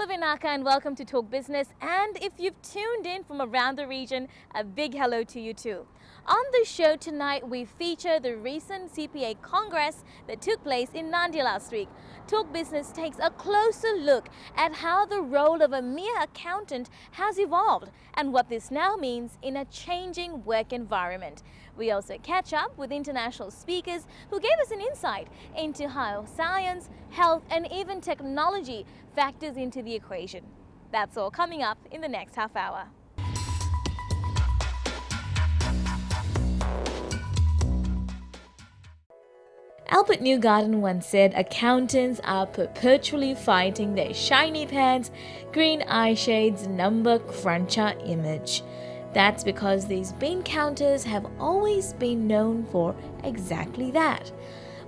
Hello Vinaka and welcome to Talk Business, and if you've tuned in from around the region, a big hello to you too. On the show tonight we feature the recent CPA Congress that took place in Nandi last week. Talk Business takes a closer look at how the role of a mere accountant has evolved and what this now means in a changing work environment. We also catch up with international speakers who gave us an insight into how science, health and even technology factors into the equation. That's all coming up in the next half hour. Albert Newgarden once said accountants are perpetually fighting their shiny pants, green eye shades, number cruncher image. That's because these bean counters have always been known for exactly that.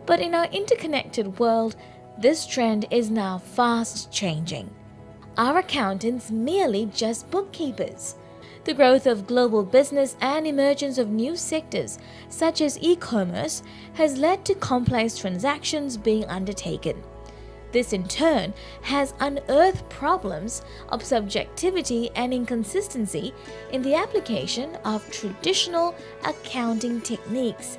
But in our interconnected world, this trend is now fast changing. Are accountants merely just bookkeepers? The growth of global business and emergence of new sectors, such as e-commerce, has led to complex transactions being undertaken. This in turn has unearthed problems of subjectivity and inconsistency in the application of traditional accounting techniques.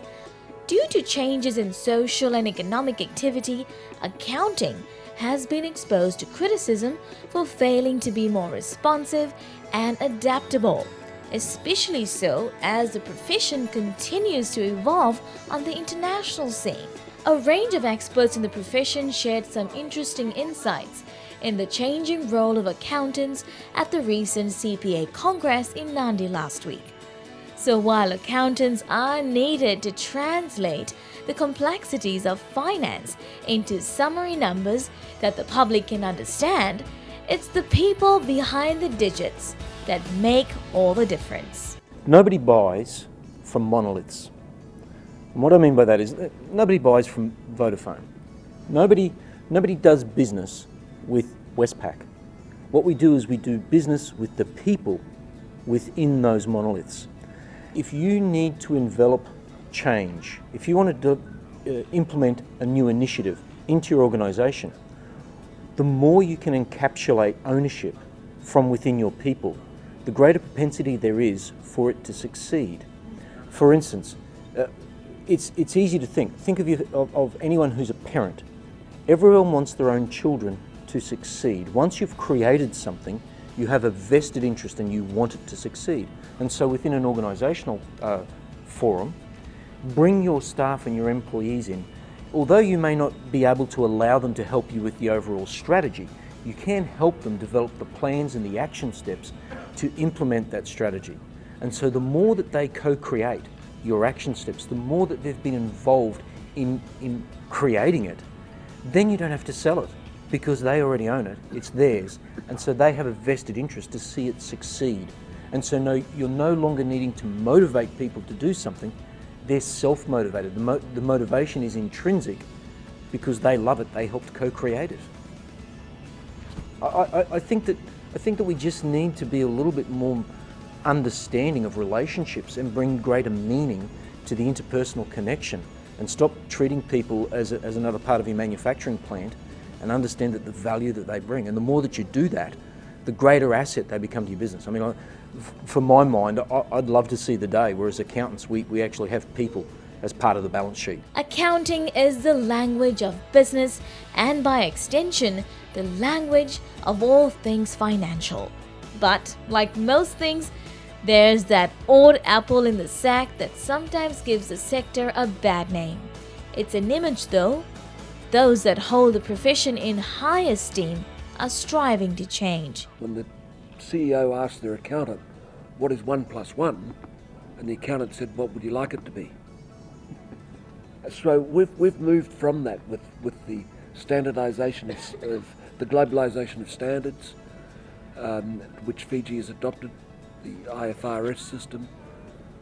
Due to changes in social and economic activity, accounting has been exposed to criticism for failing to be more responsive and adaptable, especially so as the profession continues to evolve on the international scene. A range of experts in the profession shared some interesting insights in the changing role of accountants at the recent CPA Congress in Nandi last week. So while accountants are needed to translate the complexities of finance into summary numbers that the public can understand, it's the people behind the digits that make all the difference. Nobody buys from monoliths. And what I mean by that is that nobody buys from Vodafone. Nobody does business with Westpac. What we do is we do business with the people within those monoliths. If you need to envelop change, if you want to implement a new initiative into your organisation, the more you can encapsulate ownership from within your people, the greater propensity there is for it to succeed. For instance, it's easy to think of anyone who's a parent. Everyone wants their own children to succeed. Once you've created something, you have a vested interest and you want it to succeed. And so within an organisational forum, bring your staff and your employees in. Although you may not be able to allow them to help you with the overall strategy, you can help them develop the plans and the action steps to implement that strategy. And so the more that they co-create your action steps, the more that they've been involved in creating it, then you don't have to sell it because they already own it, it's theirs. And so they have a vested interest to see it succeed. And so you're no longer needing to motivate people to do something, they're self-motivated. The motivation is intrinsic because they love it, they helped co-create it. I think that we just need to be a little bit more understanding of relationships and bring greater meaning to the interpersonal connection and stop treating people as another part of your manufacturing plant and understand that the value that they bring. And the more that you do that, the greater asset they become to your business. I mean, for my mind, I'd love to see the day where as accountants we actually have people as part of the balance sheet. Accounting is the language of business and by extension, the language of all things financial. But like most things, there's that odd apple in the sack that sometimes gives the sector a bad name. It's an image though. Those that hold the profession in high esteem are striving to change. When the CEO asked their accountant, what is 1 + 1? And the accountant said, what would you like it to be? So we've moved from that with the standardisation of the globalisation of standards, which Fiji has adopted, the IFRS system.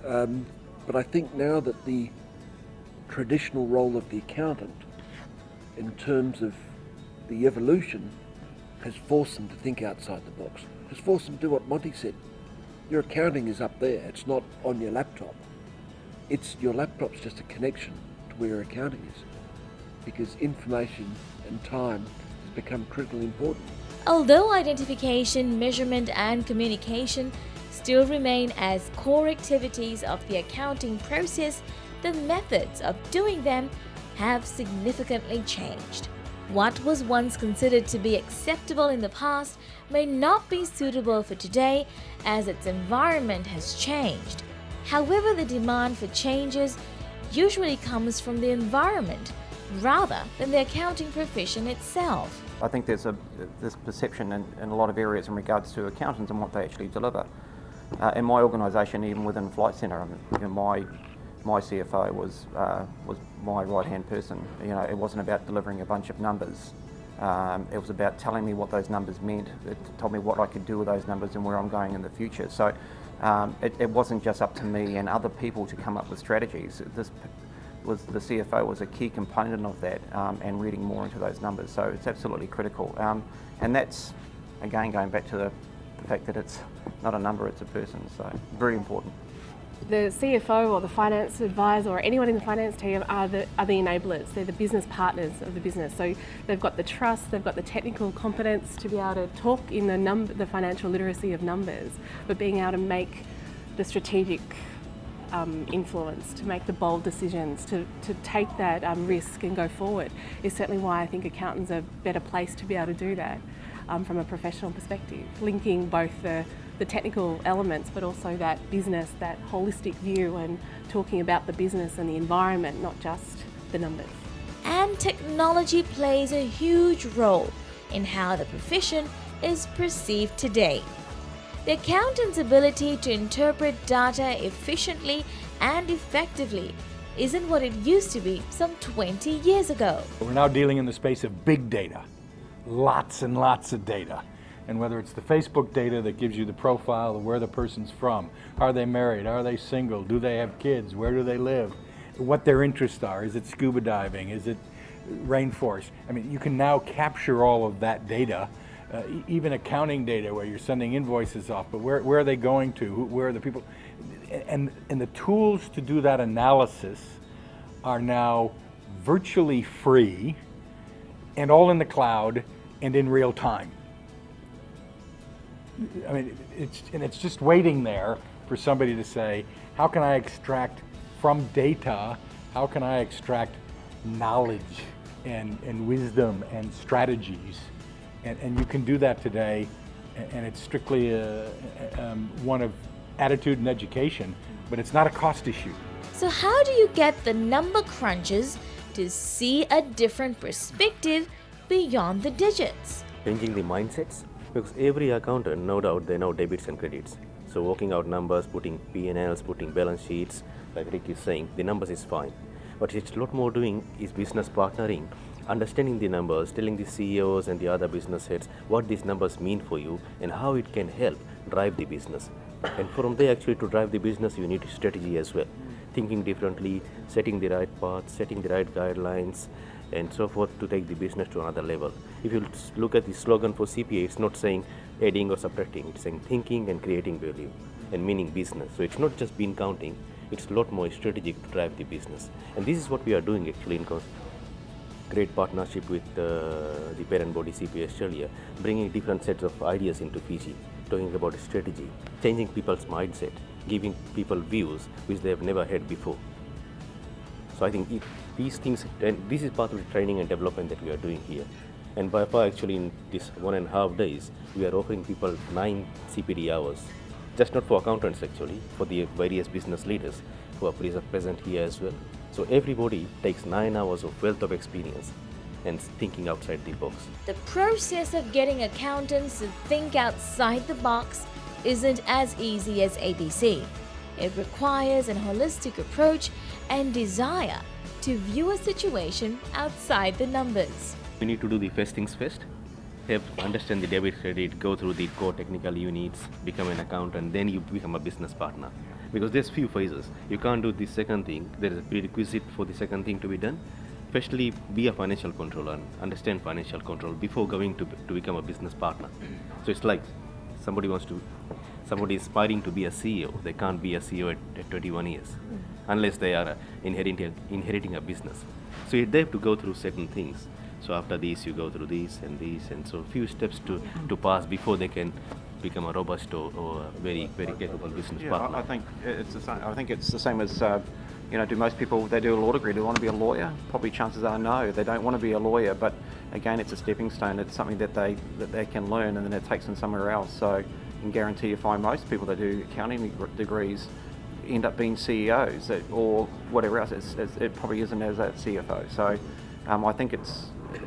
But I think now that the traditional role of the accountant in terms of the evolution has forced them to think outside the box, has forced them to do what Monty said. Your accounting is up there, it's not on your laptop. Your laptop's just a connection to where your accounting is, because information and time has become critically important. Although identification, measurement, and communication still remain as core activities of the accounting process, the methods of doing them have significantly changed. What was once considered to be acceptable in the past may not be suitable for today as its environment has changed. However, the demand for changes usually comes from the environment rather than the accounting profession itself. I think there's this perception in a lot of areas in regards to accountants and what they actually deliver. In my organisation, even within Flight Centre, my CFO was my right-hand person. You know, it wasn't about delivering a bunch of numbers. It was about telling me what those numbers meant. It told me what I could do with those numbers and where I'm going in the future. So it wasn't just up to me and other people to come up with strategies. The CFO was a key component of that, and reading more into those numbers. So it's absolutely critical. And that's, again, going back to the fact that it's not a number, it's a person. So very important. The CFO or the finance advisor or anyone in the finance team are the enablers. They're the business partners of the business. So they've got the trust, they've got the technical competence to be able to talk in the financial literacy of numbers, but being able to make the strategic influence, to make the bold decisions, to take that risk and go forward is certainly why I think accountants are better placed to be able to do that from a professional perspective, linking both the technical elements but also that business, that holistic view, and talking about the business and the environment, not just the numbers. And technology plays a huge role in how the profession is perceived today. The accountant's ability to interpret data efficiently and effectively isn't what it used to be some 20 years ago. We're now dealing in the space of big data, lots and lots of data. And whether it's the Facebook data that gives you the profile of where the person's from, are they married, are they single, do they have kids, where do they live, what their interests are, is it scuba diving, is it rainforest? I mean, you can now capture all of that data, even accounting data where you're sending invoices off, but where are they going to, where are the people? And the tools to do that analysis are now virtually free and all in the cloud and in real time. I mean, it's just waiting there for somebody to say, how can I extract from data, how can I extract knowledge and wisdom and strategies? And you can do that today, and it's strictly one of attitude and education, but it's not a cost issue. So how do you get the number crunchers to see a different perspective beyond the digits? Changing the mindsets, because every accountant, no doubt, they know debits and credits. So working out numbers, putting P&Ls, putting balance sheets, like Rick is saying, the numbers is fine. But it's a lot more doing is business partnering, understanding the numbers, telling the CEOs and the other business heads what these numbers mean for you and how it can help drive the business. And from there, actually, to drive the business, you need strategy as well. Thinking differently, setting the right path, setting the right guidelines, and so forth to take the business to another level. If you look at the slogan for CPA, it's not saying adding or subtracting, it's saying thinking and creating value and meaning business. So it's not just bean counting, it's a lot more strategic to drive the business. And this is what we are doing actually in great partnership with the parent body CPA Australia, bringing different sets of ideas into Fiji, talking about strategy, changing people's mindset, giving people views which they have never had before. So I think these things, and this is part of the training and development that we are doing here. And by far, actually, in this 1.5 days, we are offering people 9 CPD hours, just not for accountants actually, for the various business leaders who are present here as well. So everybody takes 9 hours of wealth of experience and thinking outside the box. The process of getting accountants to think outside the box isn't as easy as ABC. It requires a holistic approach and desire to view a situation outside the numbers. You need to do the first things first, understand the debit credit, go through the core technical units, become an accountant, then you become a business partner. Because there's few phases. You can't do the second thing. There is a prerequisite for the second thing to be done. Firstly, be a financial controller and understand financial control before going to become a business partner. So it's like somebody is aspiring to be a CEO. They can't be a CEO at 21 years unless they are inheriting a business. So they have to go through certain things. So after these, you go through these, and so a few steps to pass before they can become a robust or very capable business partner. I think it's the same. I think it's the same as do most people, they do a law degree, do they want to be a lawyer? Probably chances are no, they don't want to be a lawyer. But again, it's a stepping stone. It's something that they can learn, and then it takes them somewhere else. So I can guarantee you find most people that do accounting degrees end up being CEOs or whatever else. It probably isn't as a CFO. So I think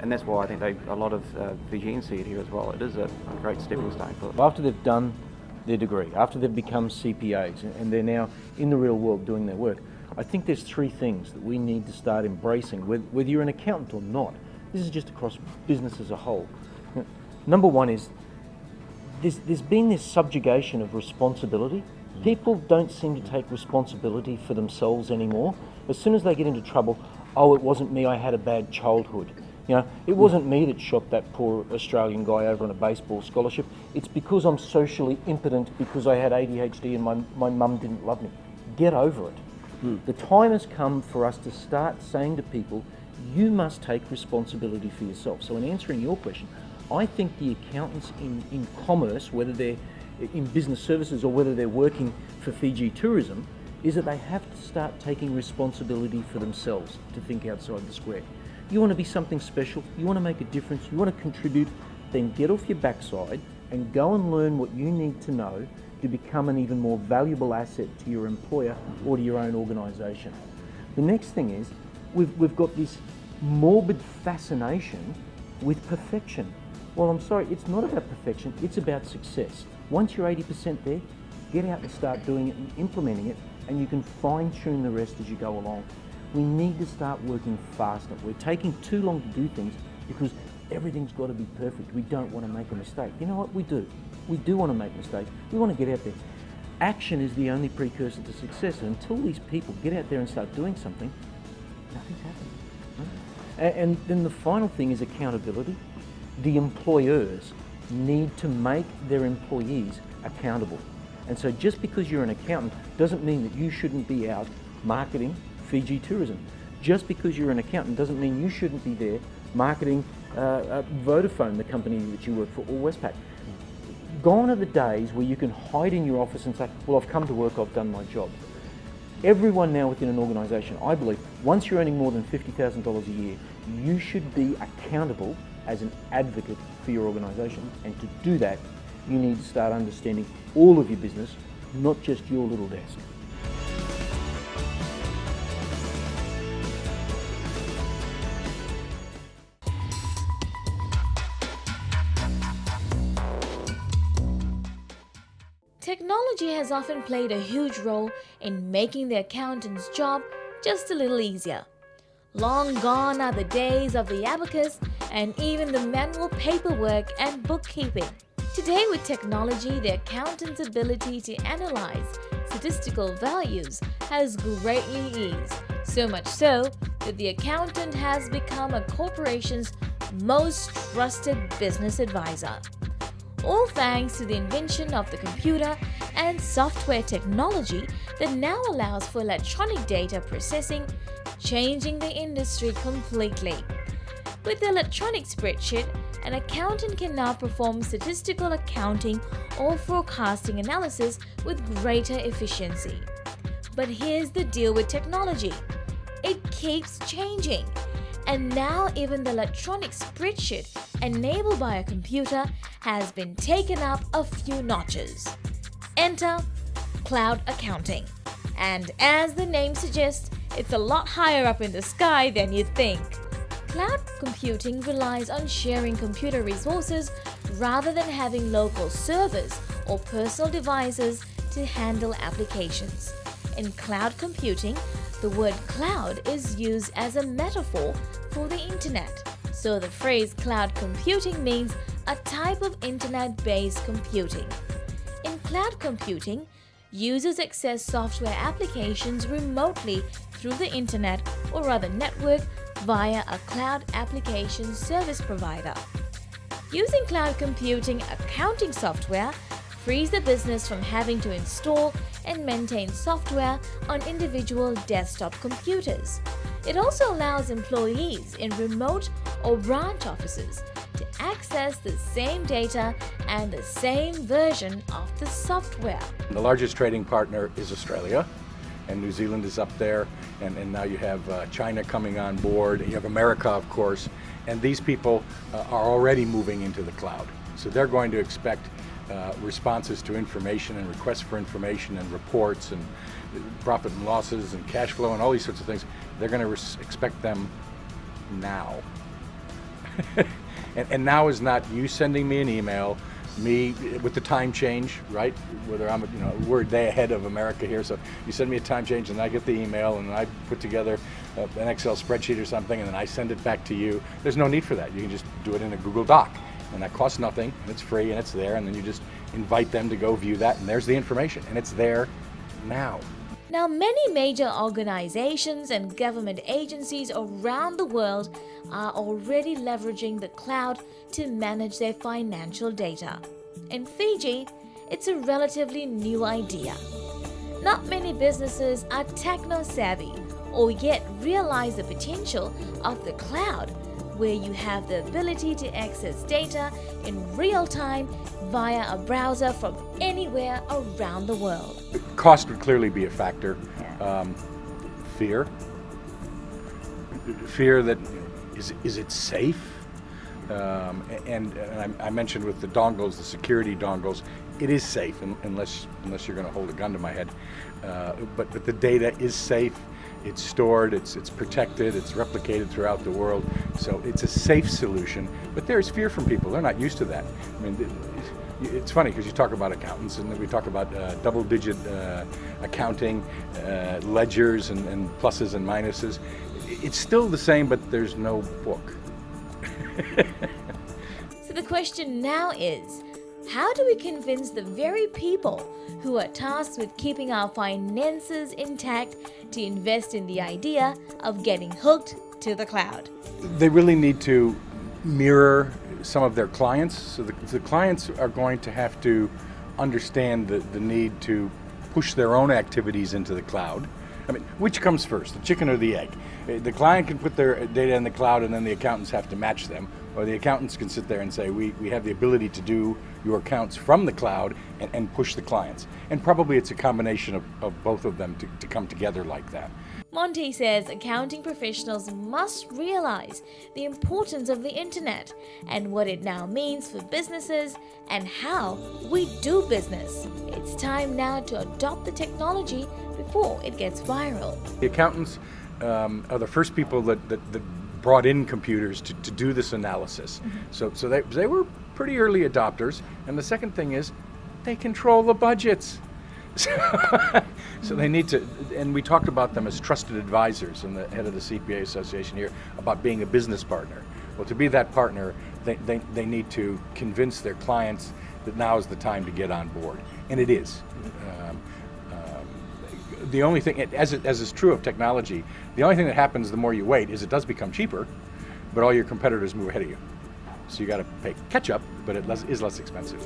and that's why I think a lot of Fijians see it here as well. It is a great stepping stone for them. After they've done their degree, after they've become CPAs and they're now in the real world doing their work, I think there's three things that we need to start embracing, whether you're an accountant or not. This is just across business as a whole. Number one is there's been this subjugation of responsibility. People don't seem to take responsibility for themselves anymore. As soon as they get into trouble, oh, it wasn't me, I had a bad childhood. It wasn't me that shot that poor Australian guy over on a baseball scholarship. It's because I'm socially impotent because I had ADHD and my mum didn't love me. Get over it. The time has come for us to start saying to people, you must take responsibility for yourself. So in answering your question, I think the accountants in commerce, whether they're in business services or whether they're working for Fiji Tourism, is that they have to start taking responsibility for themselves, to think outside the square. You want to be something special, you want to make a difference, you want to contribute, then get off your backside and go and learn what you need to know to become an even more valuable asset to your employer or to your own organisation. The next thing is, we've got this morbid fascination with perfection. Well, I'm sorry, it's not about perfection, it's about success. Once you're 80% there, get out and start doing it and implementing it, and you can fine-tune the rest as you go along. We need to start working faster. We're taking too long to do things because everything's got to be perfect. We don't want to make a mistake. You know what? We do. We do want to make mistakes. We want to get out there. Action is the only precursor to success. And until these people get out there and start doing something, nothing's happening. Right? And then the final thing is accountability. The employers need to make their employees accountable. And so just because you're an accountant doesn't mean that you shouldn't be out marketing Fiji Tourism. Just because you're an accountant doesn't mean you shouldn't be there marketing Vodafone, the company that you work for, or Westpac. Gone are the days where you can hide in your office and say, well, I've come to work, I've done my job. Everyone now within an organisation, I believe, once you're earning more than $50,000 a year, you should be accountable as an advocate for your organisation. And to do that, you need to start understanding all of your business, not just your little desk. Technology has often played a huge role in making the accountant's job just a little easier. Long gone are the days of the abacus and even the manual paperwork and bookkeeping. Today, with technology, the accountant's ability to analyze statistical values has greatly eased, so much so that the accountant has become a corporation's most trusted business advisor. All thanks to the invention of the computer and software technology that now allows for electronic data processing, changing the industry completely. With the electronic spreadsheet, an accountant can now perform statistical accounting or forecasting analysis with greater efficiency. But here's the deal with technology. It keeps changing. And now even the electronic spreadsheet enabled by a computer has been taken up a few notches. Enter cloud accounting. And as the name suggests, it's a lot higher up in the sky than you think. Cloud computing relies on sharing computer resources rather than having local servers or personal devices to handle applications. In cloud computing, the word cloud is used as a metaphor for the internet. So the phrase cloud computing means a type of internet-based computing. In cloud computing, users access software applications remotely through the internet or other network via a cloud application service provider. Using cloud computing accounting software frees the business from having to install and maintain software on individual desktop computers. It also allows employees in remote or branch offices to access the same data and the same version of the software. The largest trading partner is Australia, and New Zealand is up there, and now you have China coming on board, you have America, of course, and these people are already moving into the cloud. So they're going to expect responses to information and requests for information and reports and profit and losses and cash flow and all these sorts of things. They're going to expect them now. and now is not you sending me an email, me with the time change, right? Whether I'm, we're a day ahead of America here, so you send me a time change and I get the email and I put together an Excel spreadsheet or something and then I send it back to you. There's no need for that. You can just do it in a Google Doc, and that costs nothing, and it's free, and it's there, and then you just invite them to go view that, and there's the information, and it's there now. Now, many major organizations and government agencies around the world are already leveraging the cloud to manage their financial data. In Fiji, it's a relatively new idea. Not many businesses are techno-savvy or yet realize the potential of the cloud, where you have the ability to access data in real time via a browser from anywhere around the world. Cost would clearly be a factor. Fear that is it safe? And I mentioned with the dongles, the security dongles, it is safe unless you're going to hold a gun to my head. But the data is safe. It's stored, it's protected, it's replicated throughout the world. So it's a safe solution, but there's fear from people. They're not used to that. I mean, it's funny because you talk about accountants and then we talk about double-digit accounting, ledgers and pluses and minuses. It's still the same, but there's no book. So the question now is, how do we convince the very people who are tasked with keeping our finances intact to invest in the idea of getting hooked to the cloud? They really need to mirror some of their clients. So the clients are going to have to understand the need to push their own activities into the cloud. I mean, which comes first, the chicken or the egg? The client can put their data in the cloud and then the accountants have to match them. Or the accountants can sit there and say, we have the ability to do your accounts from the cloud and push the clients. And probably it's a combination of both of them to come together like that. Monty says accounting professionals must realize the importance of the internet and what it now means for businesses and how we do business. It's time now to adopt the technology before it gets viral. The accountants are the first people that brought in computers to do this analysis. So they were pretty early adopters. And the second thing is they control the budgets. So they need to, and we talked about them as trusted advisors, and the head of the CPA Association here about being a business partner. Well, to be that partner, they need to convince their clients that now is the time to get on board, and it is. The only thing, as is true of technology, the only thing that happens the more you wait is it does become cheaper, but all your competitors move ahead of you. So you got to pay catch up, but it is less expensive.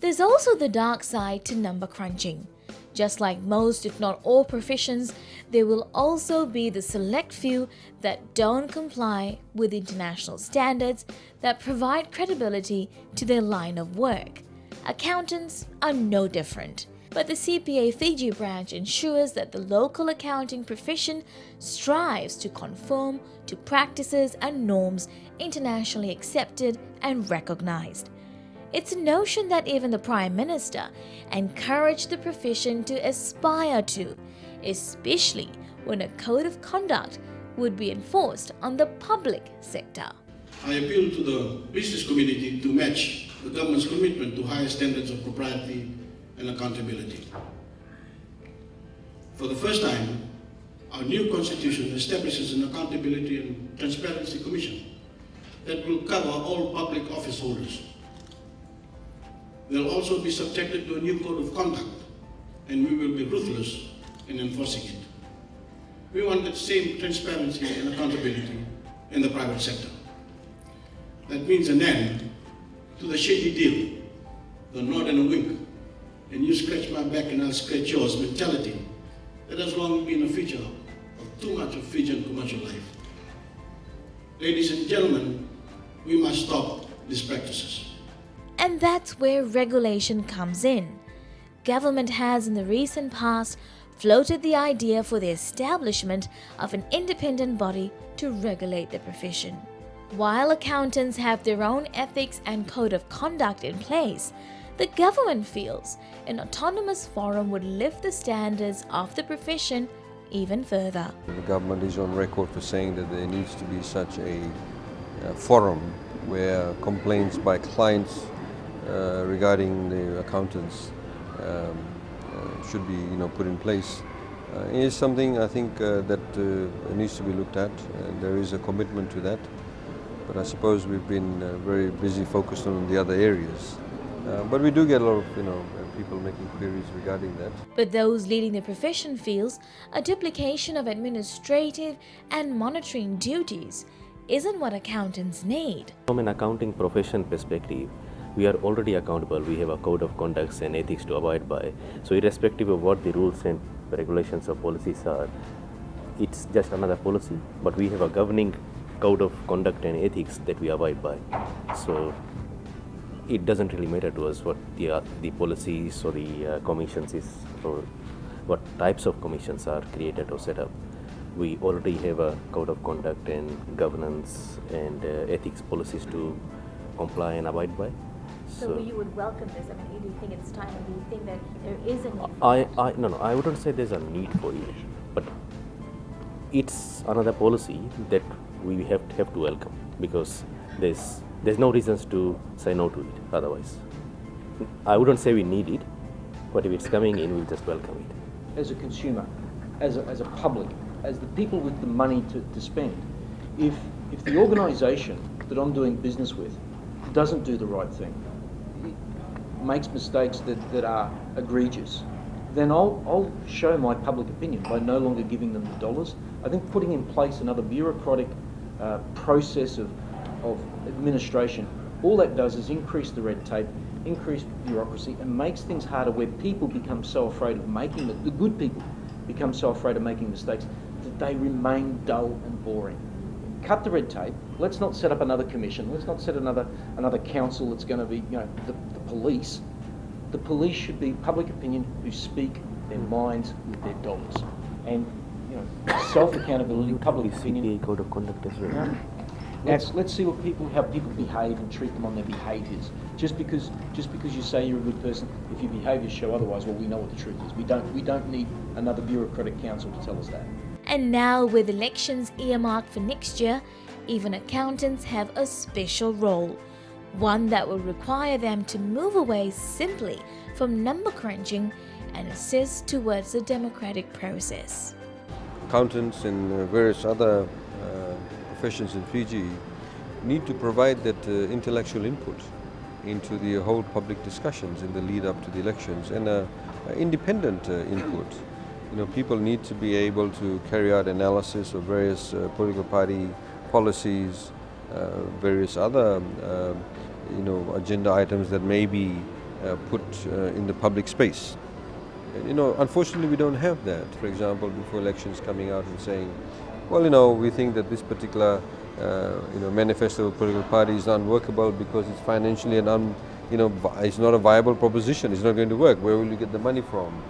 There's also the dark side to number crunching. Just like most, if not all professions, there will also be the select few that don't comply with international standards that provide credibility to their line of work. Accountants are no different. But the CPA Fiji branch ensures that the local accounting profession strives to conform to practices and norms internationally accepted and recognized. It's a notion that even the Prime Minister encouraged the profession to aspire to, especially when a code of conduct would be enforced on the public sector. I appeal to the business community to match the government's commitment to higher standards of propriety and accountability. For the first time, our new constitution establishes an Accountability and Transparency Commission that will cover all public office holders. They'll also be subjected to a new code of conduct, and we will be ruthless in enforcing it. We want that same transparency and accountability in the private sector. that means an end to the shady deal, the nod and a wink, and you scratch my back and I'll scratch yours mentality that has long been a feature of too much of Fijian commercial life. Ladies and gentlemen, we must stop these practices. And that's where regulation comes in. Government has in the recent past floated the idea for the establishment of an independent body to regulate the profession. While accountants have their own ethics and code of conduct in place, the government feels an autonomous forum would lift the standards of the profession even further. The government is on record for saying that there needs to be such a forum where complaints by clients regarding the accountants should be put in place. It is something I think that needs to be looked at. There is a commitment to that, but I suppose we've been very busy focused on the other areas. But we do get a lot of people making queries regarding that. But those leading the profession feels a duplication of administrative and monitoring duties isn't what accountants need. From an accounting profession perspective, we are already accountable. We have a code of conduct and ethics to abide by. So irrespective of what the rules and regulations or policies are, it's just another policy, but we have a governing code of conduct and ethics that we abide by. So it doesn't really matter to us what the policies or the commissions is, or what types of commissions are created or set up. We already have a code of conduct and governance and ethics policies to comply and abide by. So you would welcome this? I mean, do you think it's time? Do you think that there is a need for it? No, I wouldn't say there's a need for it, but it's another policy that we have to welcome, because there's no reasons to say no to it otherwise. I wouldn't say we need it, but if it's coming in, we'll just welcome it. As a consumer, as a public, as the people with the money to spend, if the organisation that I'm doing business with doesn't do the right thing, makes mistakes that are egregious, then I'll show my public opinion by no longer giving them the dollars. I think putting in place another bureaucratic process of administration, all that does is increase the red tape, increase bureaucracy, and makes things harder, where people become so afraid of making the good people become so afraid of making mistakes that they remain dull and boring. Cut the red tape. Let's not set up another commission. Let's not set another council that's going to be, the police. The police should be public opinion who speak their minds with their dollars, and self-accountability, public opinion. CPA code of conduct as well. Let's see how people behave and treat them on their behaviours. Just because you say you're a good person, if your behaviours show otherwise, well, we know what the truth is. We don't need another bureaucratic council to tell us that. And now, with elections earmarked for next year, even accountants have a special role. One that will require them to move away simply from number crunching and assist towards the democratic process. Accountants and various other professions in Fiji need to provide that intellectual input into the whole public discussions in the lead up to the elections, and independent input. People need to be able to carry out analysis of various political party policies, various other agenda items that may be put in the public space. And, unfortunately, we don't have that. For example, before elections, coming out and saying, well, we think that this particular manifesto of political party is unworkable because it's financially it's not a viable proposition. It's not going to work. Where will you get the money from?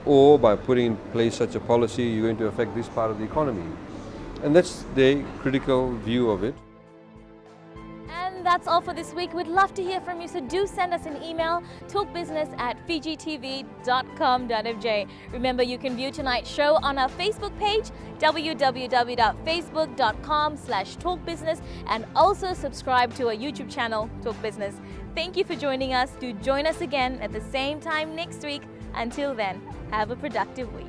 Or by putting in place such a policy, you're going to affect this part of the economy. And that's the critical view of it. And that's all for this week. We'd love to hear from you, so do send us an email, talkbusiness@fijitv.com.fj. Remember, you can view tonight's show on our Facebook page, www.facebook.com/talkbusiness, and also subscribe to our YouTube channel, Talk Business. Thank you for joining us. Do join us again at the same time next week. Until then, have a productive week.